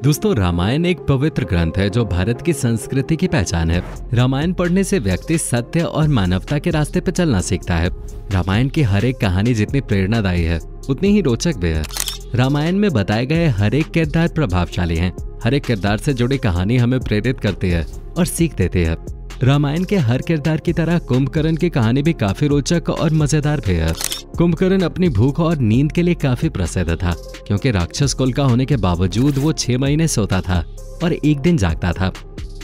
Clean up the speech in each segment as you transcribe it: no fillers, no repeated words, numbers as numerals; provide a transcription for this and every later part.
दोस्तों, रामायण एक पवित्र ग्रंथ है जो भारत की संस्कृति की पहचान है। रामायण पढ़ने से व्यक्ति सत्य और मानवता के रास्ते पर चलना सीखता है। रामायण की हर एक कहानी जितनी प्रेरणादायी है उतनी ही रोचक भी है। रामायण में बताए गए हर एक किरदार प्रभावशाली हैं। हर एक किरदार से जुड़ी कहानी हमें प्रेरित करती है और सीख देती है। रामायण के हर किरदार की तरह कुंभकर्ण की कहानी भी काफी रोचक और मजेदार भी है। कुंभकर्ण अपनी भूख और नींद के लिए काफी प्रसिद्ध था, क्योंकि राक्षस कुल का होने के बावजूद वो 6 महीने सोता था और एक दिन जागता था।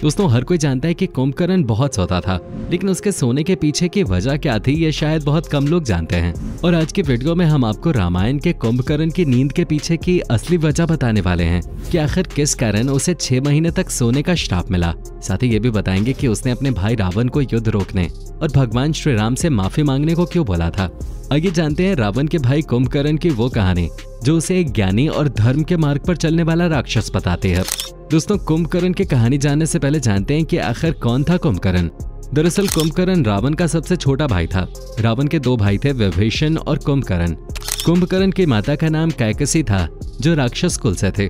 दोस्तों, हर कोई जानता है कि कुंभकर्ण बहुत सोता था, लेकिन उसके सोने के पीछे की वजह क्या थी ये शायद बहुत कम लोग जानते हैं। और आज की वीडियो में हम आपको रामायण के कुंभकर्ण की नींद के पीछे की असली वजह बताने वाले हैं कि आखिर किस कारण उसे 6 महीने तक सोने का श्राप मिला। साथ ही ये भी बताएंगे कि उसने अपने भाई रावण को युद्ध रोकने और भगवान श्री राम से माफी मांगने को क्यों बोला था। आइए जानते हैं रावण के भाई कुंभकर्ण की वो कहानी जो उसे एक ज्ञानी और धर्म के मार्ग पर चलने वाला राक्षस बताती है। दोस्तों, कुंभकर्ण की कहानी जानने से पहले जानते हैं कि आखिर कौन था कुंभकर्ण। दरअसल कुंभकर्ण रावण का सबसे छोटा भाई था। रावण के 2 भाई थे, विभीषण और कुंभकर्ण। कुंभकर्ण की माता का नाम कैकसी था, जो राक्षस कुल से थे।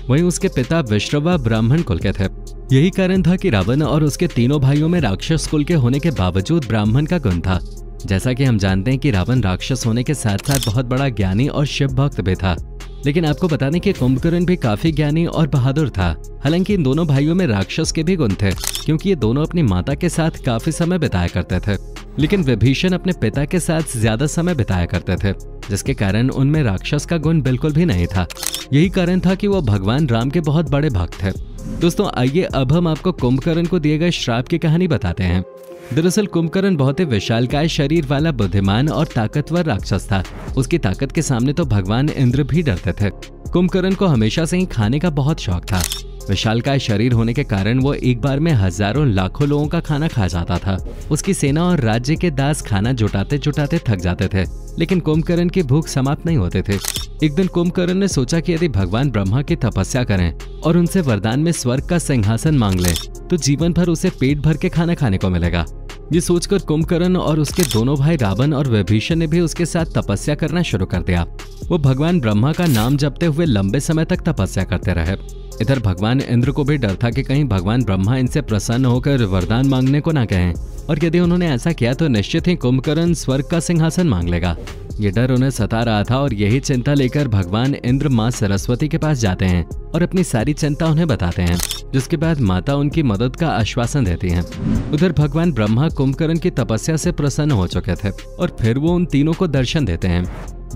वहीं उसके पिता विश्रवा ब्राह्मण कुल के थे। यही कारण था कि रावण और उसके तीनों भाइयों में राक्षस कुल के होने के बावजूद ब्राह्मण का गुण था। जैसा कि हम जानते हैं कि रावण राक्षस होने के साथ साथ बहुत बड़ा ज्ञानी और शिव भक्त भी था। लेकिन आपको बता दें कि कुंभकर्ण भी काफी ज्ञानी और बहादुर था। हालांकि इन दोनों भाइयों में राक्षस के भी गुण थे, क्योंकि ये दोनों अपनी माता के साथ काफी समय बिताया करते थे। लेकिन विभीषण अपने पिता के साथ ज्यादा समय बिताया करते थे, जिसके कारण उनमें राक्षस का गुण बिल्कुल भी नहीं था। यही कारण था कि वो भगवान राम के बहुत बड़े भक्त थे। दोस्तों, आइए अब हम आपको कुंभकर्ण को दिए गए श्राप की कहानी बताते हैं। दरअसल कुंभकर्ण बहुत ही विशालकाय शरीर वाला बुद्धिमान और ताकतवर राक्षस था। उसकी ताकत के सामने तो भगवान इंद्र भी डरते थे। कुंभकर्ण को हमेशा से ही खाने का बहुत शौक था। विशालकाय शरीर होने के कारण वो एक बार में हजारों लाखों लोगों का खाना खा जाता था। उसकी सेना और राज्य के दास खाना जुटाते जुटाते थक जाते थे, लेकिन कुंभकर्ण की भूख समाप्त नहीं होते थे। एक दिन कुंभकर्ण ने सोचा कि यदि भगवान ब्रह्मा की तपस्या करें और उनसे वरदान में स्वर्ग का सिंहासन मांग लें तो जीवन भर उसे पेट भर के खाना खाने को मिलेगा। ये सोचकर कुंभकर्ण और उसके दोनों भाई रावण और विभीषण ने भी उसके साथ तपस्या करना शुरू कर दिया। वो भगवान ब्रह्मा का नाम जपते हुए लंबे समय तक तपस्या करते रहे। इधर भगवान इंद्र को भी डर था कि कहीं भगवान ब्रह्मा इनसे प्रसन्न होकर वरदान मांगने को ना कहें, और यदि उन्होंने ऐसा किया तो निश्चित ही कुंभकर्ण स्वर्ग का सिंहासन मांग लेगा। ये डर उन्हें सता रहा था और यही चिंता लेकर भगवान इंद्र माँ सरस्वती के पास जाते हैं और अपनी सारी चिंता उन्हें बताते हैं, जिसके बाद माता उनकी मदद का आश्वासन देती हैं। उधर भगवान ब्रह्मा कुंभकर्ण की तपस्या से प्रसन्न हो चुके थे और फिर वो उन तीनों को दर्शन देते हैं।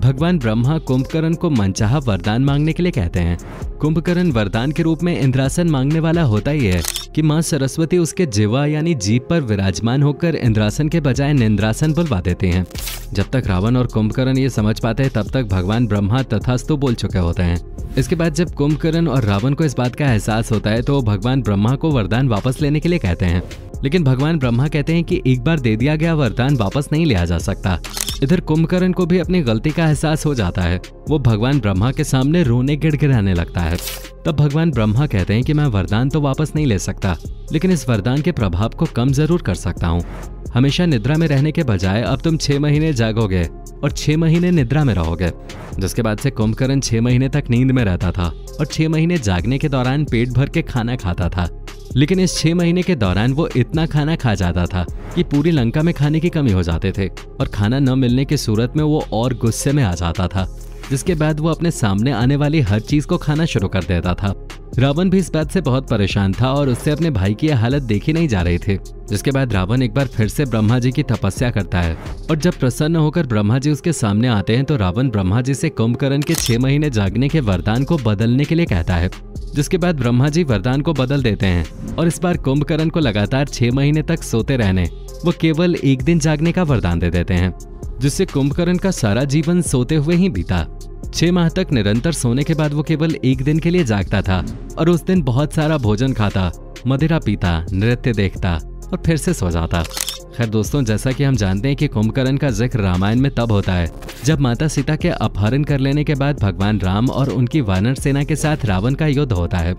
भगवान ब्रह्मा कुंभकर्ण को मनचाहा वरदान मांगने के लिए कहते हैं। कुंभकर्ण वरदान के रूप में इंद्रासन मांगने वाला होता ही है कि माँ सरस्वती उसके जिह्वा यानी जीभ पर विराजमान होकर इंद्रासन के बजाय निंद्रासन बुलवा देते हैं। जब तक रावण और कुंभकर्ण ये समझ पाते हैं तब तक भगवान ब्रह्मा तथास्तु बोल चुके होते हैं। इसके बाद जब कुंभकर्ण और रावण को इस बात का एहसास होता है तो भगवान ब्रह्मा को वरदान वापस लेने के लिए कहते हैं, लेकिन भगवान ब्रह्मा कहते हैं कि एक बार दे दिया गया वरदान वापस नहीं लिया जा सकता। इधर कुंभकर्ण को भी अपनी गलती का एहसास हो जाता है। वो भगवान ब्रह्मा के सामने रोने गिड़गिड़ाने लगता है। तब भगवान ब्रह्मा कहते हैं कि मैं वरदान तो वापस नहीं ले सकता, लेकिन इस वरदान के प्रभाव को कम जरूर कर सकता हूँ। हमेशा निद्रा में रहने के बजाय अब तुम 6 महीने जागोगे और 6 महीने निद्रा में रहोगे। जिसके बाद से कुंभकर्ण 6 महीने तक नींद में रहता था और 6 महीने जागने के दौरान पेट भर के खाना खाता था। लेकिन इस 6 महीने के दौरान वो इतना खाना खा जाता था कि पूरी लंका में खाने की कमी हो जाते थे और खाना न मिलने की सूरत में वो और गुस्से में आ जाता था, जिसके बाद वो अपने सामने आने वाली हर चीज को खाना शुरू कर देता था। रावण भी इस बात से बहुत परेशान था और उससे अपने भाई की हालत देखी नहीं जा रही थी। जिसके बाद रावण एक बार फिर से ब्रह्मा जी की तपस्या करता है और जब प्रसन्न होकर ब्रह्मा जी उसके सामने आते हैं तो रावण ब्रह्मा जी से कुंभकर्ण के 6 महीने जागने के वरदान को बदलने के लिए कहता है। जिसके बाद ब्रह्मा जी वरदान को बदल देते हैं और इस बार कुंभकर्ण को लगातार 6 महीने तक सोते रहने वो केवल एक दिन जागने का वरदान दे देते हैं, जिससे कुंभकर्ण का सारा जीवन सोते हुए ही बीता। 6 माह तक निरंतर सोने के बाद वो केवल एक दिन के लिए जागता था और उस दिन बहुत सारा भोजन खाता, मदिरा पीता, नृत्य देखता और फिर से सो जाता। खैर दोस्तों, जैसा कि हम जानते हैं कि कुंभकर्ण का जिक्र रामायण में तब होता है जब माता सीता के अपहरण कर लेने के बाद भगवान राम और उनकी वानर सेना के साथ रावण का युद्ध होता है।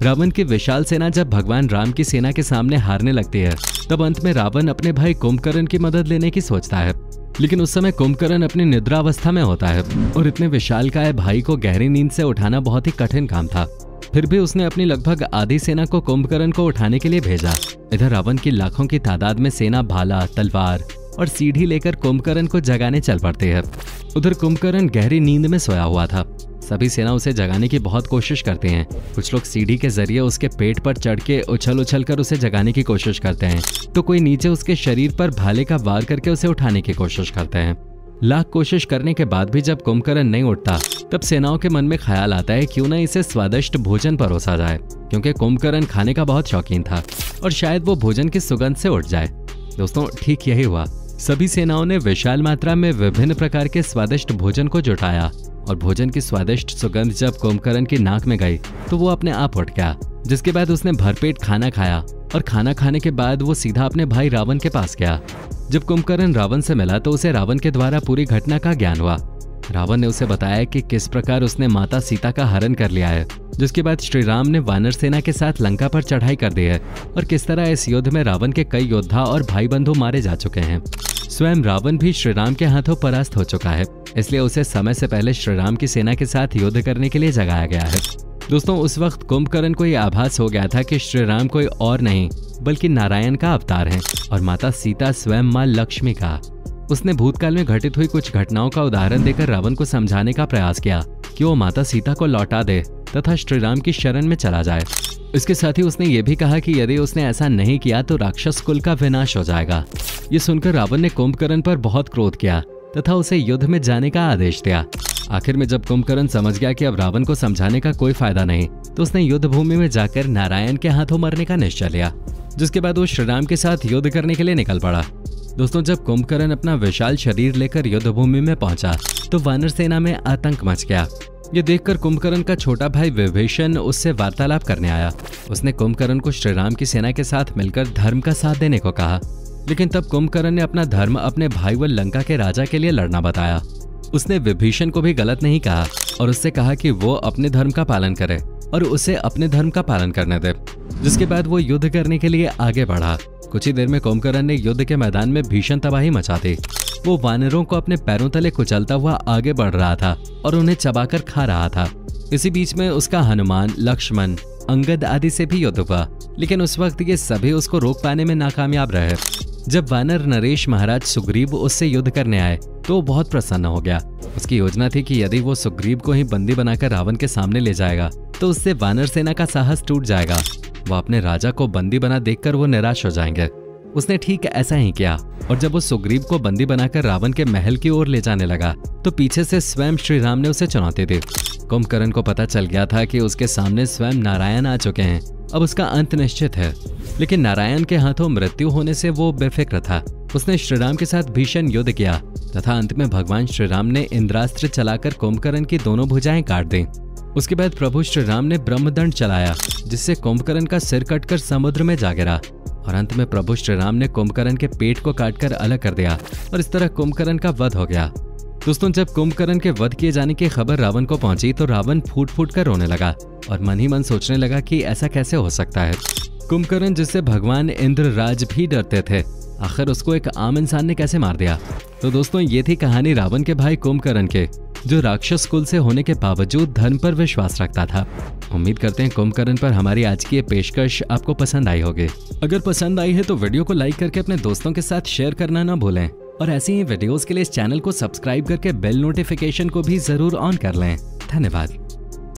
रावण की विशाल सेना जब भगवान राम की सेना के सामने हारने लगती है तब अंत में रावण अपने भाई कुंभकर्ण की मदद लेने की सोचता है। लेकिन उस समय कुंभकर्ण अपनी निद्रावस्था में होता है और इतने विशालकाय भाई को गहरी नींद से उठाना बहुत ही कठिन काम था। फिर भी उसने अपनी लगभग आधी सेना को कुंभकर्ण को उठाने के लिए भेजा। इधर रावण की लाखों की तादाद में सेना भाला, तलवार और सीढ़ी लेकर कुंभकर्ण को जगाने चल पड़ते हैं। उधर कुंभकर्ण गहरी नींद में सोया हुआ था। सभी सेना उसे जगाने की बहुत कोशिश करते हैं। कुछ लोग सीढ़ी के जरिए उसके पेट पर चढ़ के उछल उछल कर उसे जगाने की कोशिश करते हैं, तो कोई नीचे उसके शरीर पर भाले का वार करके उसे उठाने की कोशिश करते हैं। लाख कोशिश करने के बाद भी जब कुंभकर्ण नहीं उठता, तब सेनाओं के मन में ख्याल आता है क्यों न इसे स्वादिष्ट भोजन परोसा जाए, क्योंकि कुंभकर्ण खाने का बहुत शौकीन था और शायद वो भोजन की सुगंध से उठ जाए। दोस्तों, ठीक यही हुआ। सभी सेनाओं ने विशाल मात्रा में विभिन्न प्रकार के स्वादिष्ट भोजन को जुटाया और भोजन की स्वादिष्ट सुगंध जब कुंभकर्ण की नाक में गई तो वो अपने आप उठ गया। जिसके बाद उसने भरपेट खाना खाया और खाना खाने के बाद वो सीधा अपने भाई रावण के पास गया। जब कुंभकर्ण रावण से मिला तो उसे रावण के द्वारा पूरी घटना का ज्ञान हुआ। रावण ने उसे बताया कि किस प्रकार उसने माता सीता का हरण कर लिया है, जिसके बाद श्री राम ने वानर सेना के साथ लंका पर चढ़ाई कर दी है और किस तरह इस युद्ध में रावण के कई योद्धा और भाई बंधु मारे जा चुके हैं। स्वयं रावण भी श्री राम के हाथों परास्त हो चुका है, इसलिए उसे समय से पहले श्री राम की सेना के साथ युद्ध करने के लिए जगाया गया है। दोस्तों, उस वक्त कुंभकर्ण को यह आभास हो गया था कि श्री राम कोई और नहीं बल्कि नारायण का अवतार हैं और माता सीता स्वयं मां लक्ष्मी का। उसने भूतकाल में घटित हुई कुछ घटनाओं का उदाहरण देकर रावण को समझाने का प्रयास किया कि वो माता सीता को लौटा दे तथा श्री राम की शरण में चला जाए। इसके साथ ही उसने ये भी कहा कि यदि उसने ऐसा नहीं किया तो राक्षस कुल का विनाश हो जाएगा। ये सुनकर रावण ने कुंभकर्ण पर बहुत क्रोध किया तथा उसे युद्ध में जाने का आदेश दिया। आखिर में जब कुंभकर्ण समझ गया कि अब रावण को समझाने का कोई फायदा नहीं, तो उसने युद्ध भूमि में जाकर नारायण के हाथों मरने का निश्चय लिया, जिसके बाद वो श्री राम के साथ युद्ध करने के लिए निकल पड़ा। दोस्तों, जब कुंभकर्ण अपना विशाल शरीर लेकर युद्ध भूमि में पहुंचा तो वानर सेना में आतंक मच गया। ये देखकर कुंभकर्ण का छोटा भाई विभीषण उससे वार्तालाप करने आया। उसने कुंभकर्ण को श्री राम की सेना के साथ मिलकर धर्म का साथ देने को कहा, लेकिन तब कुंभकर्ण ने अपना धर्म अपने भाई व लंका के राजा के लिए लड़ना बताया। उसने विभीषण को भी गलत नहीं कहा और उससे कहा कि वो अपने धर्म का पालन करे और उसे अपने धर्म का पालन करने दे। जिसके बाद वो युद्ध करने के लिए आगे बढ़ा। कुछ ही देर में कुंभकर्ण ने युद्ध के मैदान में भीषण तबाही मचा दी। वो वानरों को अपने पैरों तले कुचलता हुआ आगे बढ़ रहा था और उन्हें चबाकर खा रहा था। इसी बीच में उसका हनुमान, लक्ष्मण, अंगद आदि से भी युद्ध हुआ, लेकिन उस वक्त ये सभी उसको रोक पाने में नाकामयाब रहे। जब वानर नरेश महाराज सुग्रीव उससे युद्ध करने आए तो वो बहुत प्रसन्न हो गया। उसकी योजना थी कि यदि वो सुग्रीव को ही बंदी बनाकर रावण के सामने ले जाएगा तो उससे वानर सेना का साहस टूट जाएगा। वो अपने राजा को बंदी बना देखकर वो निराश हो जाएंगे। उसने ठीक ऐसा ही किया और जब वो सुग्रीव को बंदी बनाकर रावण के महल की ओर ले जाने लगा तो पीछे से स्वयं श्री राम ने उसे चुनौती दी। कुंभकर्ण को पता चल गया था कि उसके सामने स्वयं नारायण आ चुके हैं। अब उसका अंत निश्चित है, लेकिन नारायण के हाथों मृत्यु होने से वो बेफिक्र था। उसने श्री राम के साथ भीषण युद्ध किया तथा अंत में भगवान श्री राम ने इंद्रास्त्र चलाकर कुंभकर्ण की दोनों भुजाएं काट दी। उसके बाद प्रभु श्री राम ने ब्रह्मदंड चलाया, जिससे कुंभकर्ण का सिर कटकर समुद्र में जा गिरा और अंत में प्रभु श्री राम ने कुंभकर्ण के पेट को काटकर अलग कर दिया और इस तरह कुंभकर्ण का वध हो गया। दोस्तों, जब कुंभकर्ण के वध किए जाने की खबर रावण को पहुंची तो रावण फूट फूट कर रोने लगा और मन ही मन सोचने लगा कि ऐसा कैसे हो सकता है। कुंभकर्ण, जिससे भगवान इंद्रराज भी डरते थे, आखिर उसको एक आम इंसान ने कैसे मार दिया। तो दोस्तों, ये थी कहानी रावण के भाई कुंभकर्ण के, जो राक्षस कुल से होने के बावजूद धर्म पर विश्वास रखता था। उम्मीद करते हैं कुंभकर्ण पर हमारी आज की ये पेशकश आपको पसंद आई होगी। अगर पसंद आई है तो वीडियो को लाइक करके अपने दोस्तों के साथ शेयर करना ना भूलें और ऐसी ही वीडियोस के लिए इस चैनल को सब्सक्राइब करके बेल नोटिफिकेशन को भी जरूर ऑन कर लें। धन्यवाद।